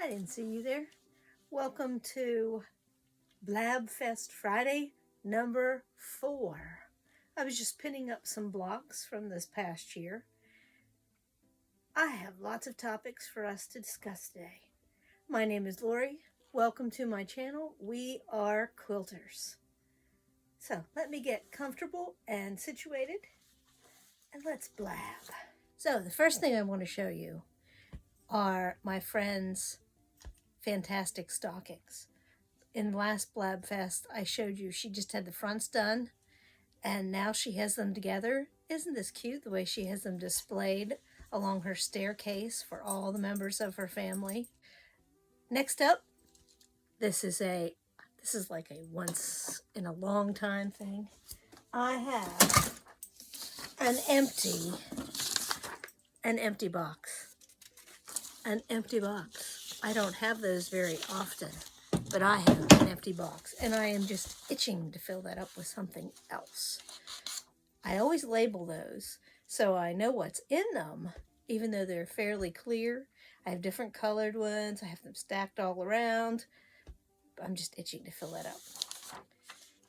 I didn't see you there. Welcome to Blabfest Friday number 4. I was just pinning up some blocks from this past year. I have lots of topics for us to discuss today. My name is Lori. Welcome to my channel. We are quilters. So let me get comfortable and situated and let's blab. So the first thing I want to show you are my friend's fantastic stockings. In the last Blabfest, I showed you she just had the fronts done, and now she has them together. Isn't this cute, the way she has them displayed along her staircase for all the members of her family? Next up, this is like a once in a long time thing. I have an empty box. An empty box. I don't have those very often, but I have an empty box, and I am just itching to fill that up with something else. I always label those so I know what's in them, even though they're fairly clear. I have different colored ones. I have them stacked all around. I'm just itching to fill that up.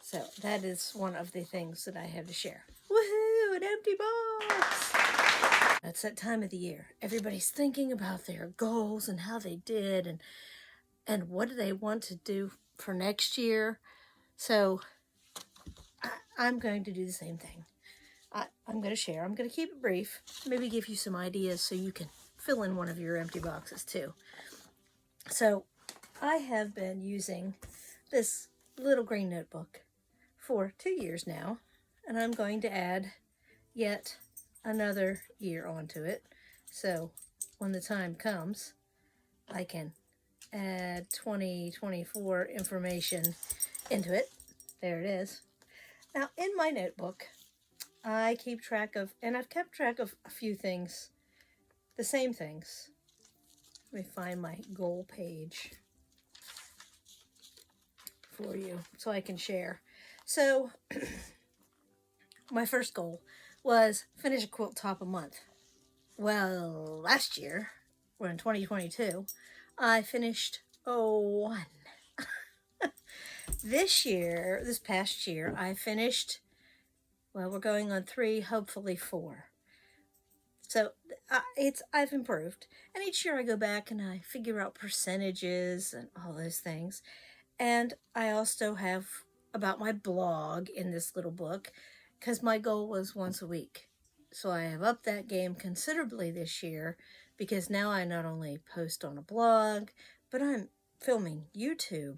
So that is one of the things that I have to share. Woohoo, an empty box! It's that time of the year. Everybody's thinking about their goals and how they did and what do they want to do for next year. So I'm going to do the same thing. I'm going to share. I'm going to keep it brief. Maybe give you some ideas so you can fill in one of your empty boxes too. So I have been using this little green notebook for 2 years now, and I'm going to add yet another year onto it. So when the time comes, I can add 2024 information into it. There it is. Now in my notebook, I keep track of, and I've kept track of a few things, the same things. Let me find my goal page for you so I can share. So my first goal was finish a quilt top a month. Well, last year, we're in 2022, I finished one. This past year, I finished, well, we're going on 3, hopefully 4. So I've improved. And each year I go back and I figure out percentages and all those things. And I also have about my blog in this little book, because my goal was once a week. So I have upped that game considerably this year, because now I not only post on a blog, but I'm filming YouTube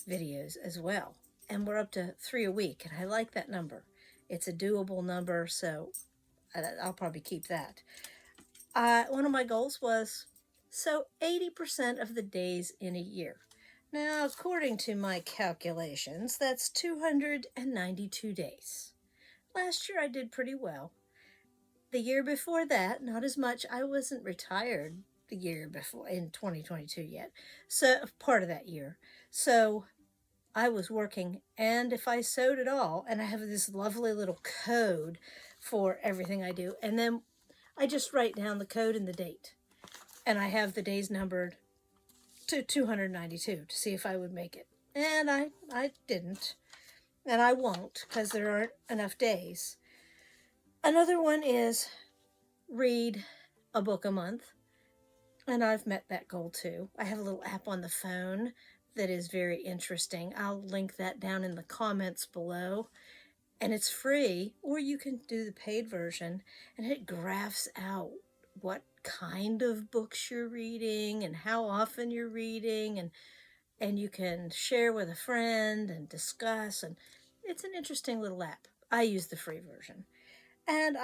videos as well. And we're up to 3 a week, and I like that number. It's a doable number, so I'll probably keep that. One of my goals was, 80% of the days in a year. Now, according to my calculations, that's 292 days. Last year I did pretty well. The year before that, not as much. I wasn't retired the year before, in 2022 yet. So, part of that year. So, I was working, and if I sewed at all, and I have this lovely little code for everything I do, and then I just write down the code and the date. And I have the days numbered to 292 to see if I would make it. And I didn't. And I won't, because there aren't enough days. Another one is read a book a month. And I've met that goal too. I have a little app on the phone that is very interesting. I'll link that down in the comments below. And it's free, or you can do the paid version, and it graphs out what kind of books you're reading and how often you're reading, and you can share with a friend and discuss, and it's an interesting little app. I use the free version. And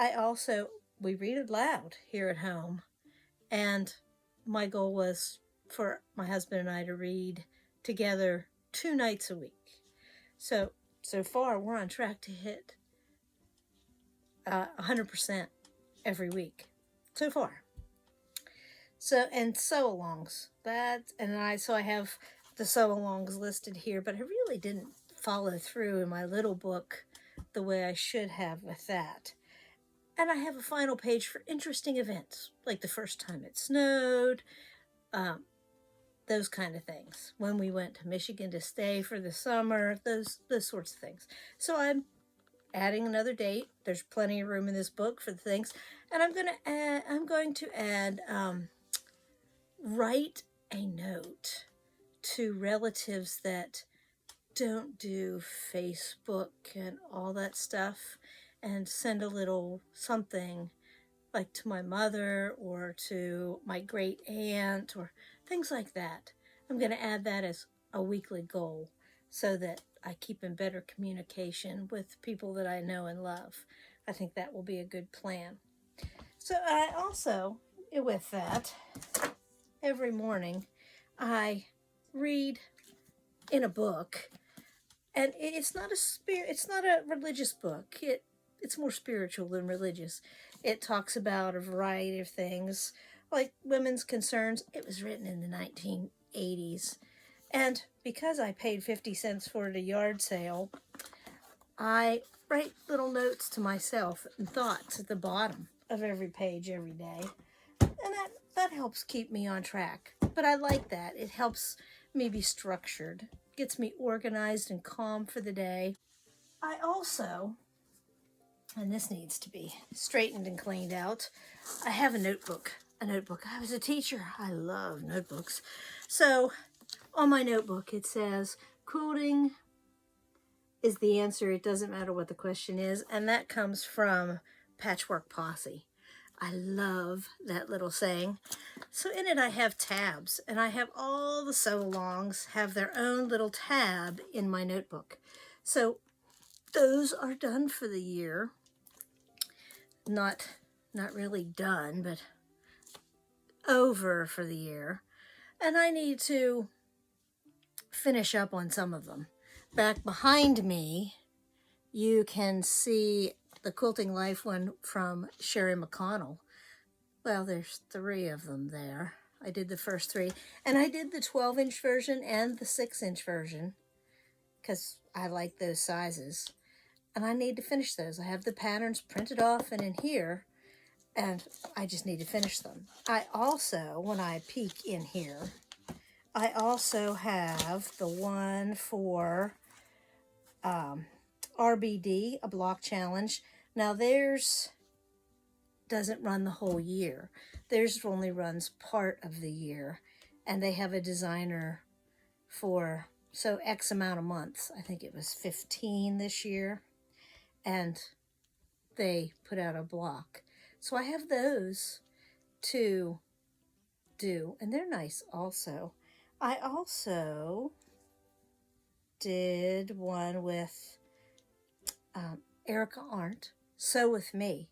we read it loud here at home, and my goal was for my husband and I to read together 2 nights a week. So far, we're on track to hit 100% every week so far. So, and sew-alongs. So I have the sew-alongs listed here, but I really didn't follow through in my little book the way I should have with that. And I have a final page for interesting events, like the first time it snowed, those kind of things. When we went to Michigan to stay for the summer, those sorts of things. So I'm adding another date. There's plenty of room in this book for the things, and I'm going to add write a note to relatives that don't do Facebook and all that stuff, and send a little something like to my mother or to my great aunt or things like that. I'm going to add that as a weekly goal so that I keep in better communication with people that I know and love. I think that will be a good plan. So I also, with that, every morning I read in a book, and it's not a religious book. It's more spiritual than religious. It talks about a variety of things, like women's concerns. It was written in the 1980s. And because I paid 50 cents for it at a yard sale, I write little notes to myself and thoughts at the bottom of every page every day. And that helps keep me on track. But I like that. It helps me be structured, gets me organized and calm for the day. I also, and this needs to be straightened and cleaned out, I have a notebook. I was a teacher. I love notebooks. So on my notebook it says, quilting is the answer. It doesn't matter what the question is. And that comes from Patchwork Posse. I love that little saying. So in it I have tabs, and I have all the sew-alongs have their own little tab in my notebook. So those are done for the year. Not really done, but over for the year. And I need to finish up on some of them. Back behind me, you can see the Quilting Life one from Sherry McConnell. Well, there's 3 of them there. I did the first 3. And I did the 12-inch version and the 6-inch version because I like those sizes. And I need to finish those. I have the patterns printed off and in here, and I just need to finish them. I also, when I peek in here, I also have the one for RBD, a block challenge. Now theirs doesn't run the whole year. Theirs only runs part of the year, and they have a designer for X amount of months. I think it was 15 this year, and they put out a block. So I have those to do, and they're nice also. I also did one with Erica Arndt, Sew With Me.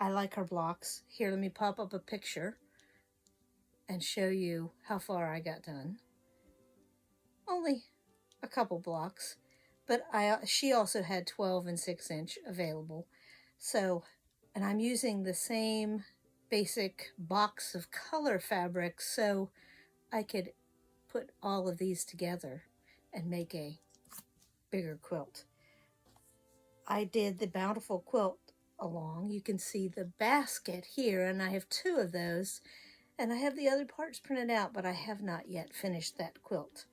I like her blocks. Here, let me pop up a picture and show you how far I got done. Only a couple blocks, but she also had 12 and 6-inch available. So, and I'm using the same basic box of color fabric, so I could put all of these together and make a bigger quilt. I did the Bountiful Quilt along. You can see the basket here, and I have 2 of those, and I have the other parts printed out, but I have not yet finished that quilt.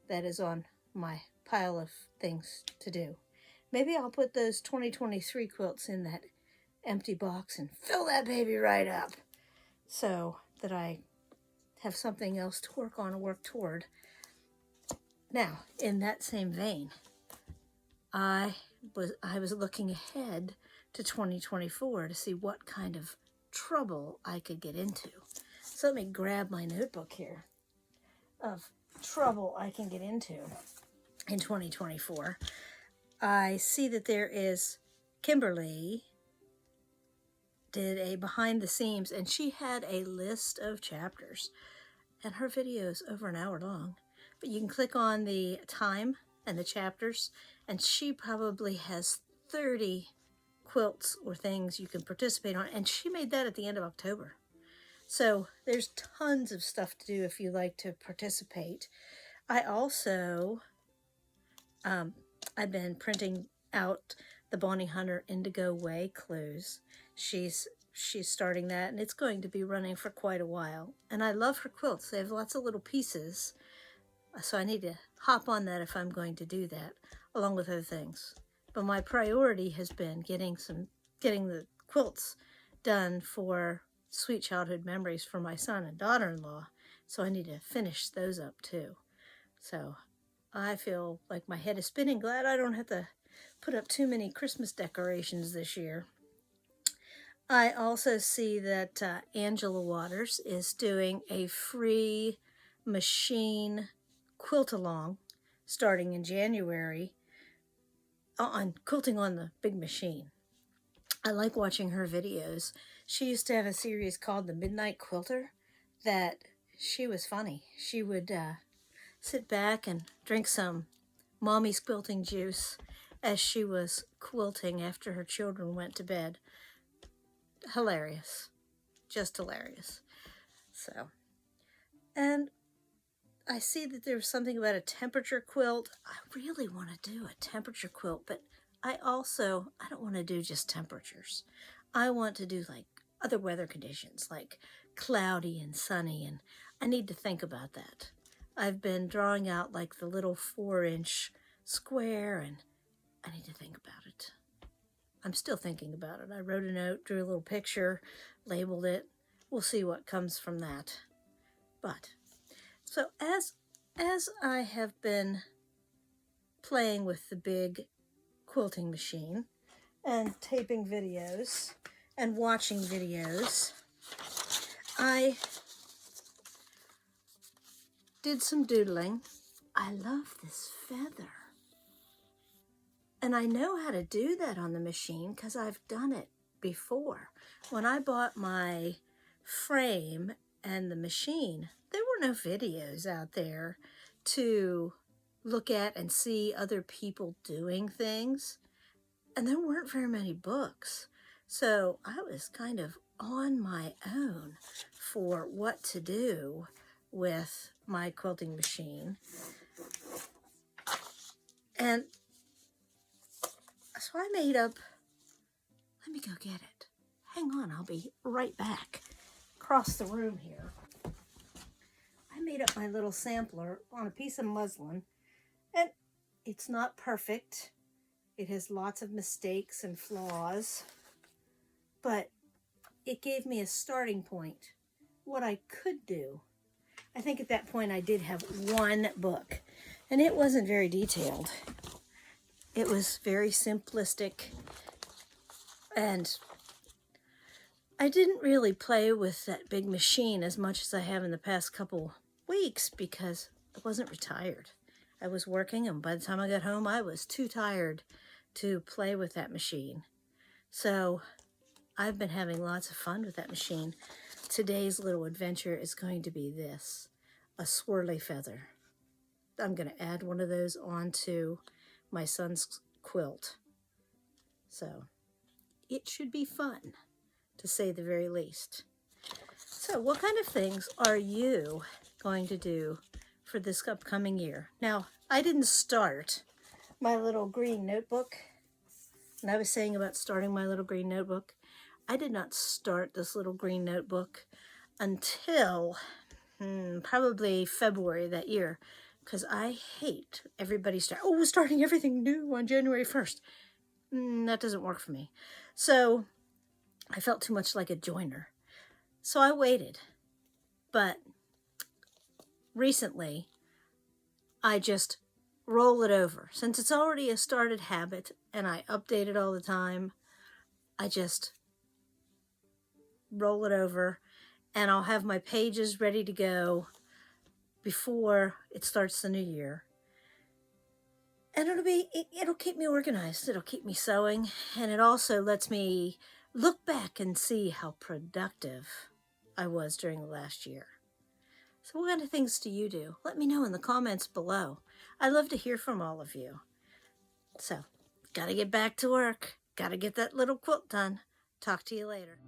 That is on my pile of things to do. Maybe I'll put those 2023 quilts in that empty box and fill that baby right up so that I have something else to work on and work toward. Now, in that same vein, I was looking ahead to 2024 to see what kind of trouble I could get into. So let me grab my notebook here of trouble I can get into in 2024. I see that there is Kimberly did a behind the seams, and she had a list of chapters, and her video is over an hour long. But you can click on the time and the chapters, and she probably has 30 quilts or things you can participate on, and she made that at the end of October. So there's tons of stuff to do if you like to participate. I also, I've been printing out the Bonnie Hunter Indigo Way clues. She's she's starting that, and it's going to be running for quite a while. And I love her quilts. They have lots of little pieces, so I need to hop on that if I'm going to do that, along with other things. But my priority has been getting the quilts done for Sweet Childhood Memories for my son and daughter-in-law, so I need to finish those up too. So I feel like my head is spinning. Glad I don't have to put up too many Christmas decorations this year. I also see that Angela Waters is doing a free machine quilt-along starting in January on quilting on the big machine. I like watching her videos. She used to have a series called The Midnight Quilter that she was funny. She would sit back and drink some mommy's quilting juice as she was quilting after her children went to bed. Hilarious. Just hilarious. So, and I see that there's something about a temperature quilt. I really want to do a temperature quilt, but I don't want to do just temperatures. I want to do like other weather conditions, like cloudy and sunny, and I need to think about that. I've been drawing out like the little 4-inch square, and I need to think about it. I'm still thinking about it. I wrote a note, drew a little picture, labeled it. We'll see what comes from that. But, so as I have been playing with the big quilting machine and taping videos and watching videos, I did some doodling. I love this feather. And I know how to do that on the machine because I've done it before. When I bought my frame and the machine, there were no videos out there to look at and see other people doing things. And there weren't very many books. So I was kind of on my own for what to do with my quilting machine. And so I made up, let me go get it. Hang on, I'll be right back. Across the room here. I made up my little sampler on a piece of muslin, and it's not perfect. It has lots of mistakes and flaws, but it gave me a starting point, what I could do. I think at that point I did have one book, and it wasn't very detailed. It was very simplistic, and I didn't really play with that big machine as much as I have in the past couple weeks because I wasn't retired. I was working, and by the time I got home, I was too tired to play with that machine. So I've been having lots of fun with that machine. Today's little adventure is going to be this, a swirly feather. I'm going to add one of those onto my son's quilt. So it should be fun, to say the very least. So what kind of things are you going to do for this upcoming year? Now, I didn't start my little green notebook. And I was saying about starting my little green notebook. I did not start this little green notebook until probably February that year, because I hate everybody starting everything new on January 1st. That doesn't work for me. So I felt too much like a joiner. So I waited. But recently, I just roll it over. Since it's already a started habit and I update it all the time, I just roll it over, and I'll have my pages ready to go before it starts the new year. And it'll keep me organized. It'll keep me sewing, and it also lets me look back and see how productive I was during the last year. So what kind of things do you do? Let me know in the comments below. I love to hear from all of you. So, gotta get back to work. Gotta get that little quilt done. Talk to you later.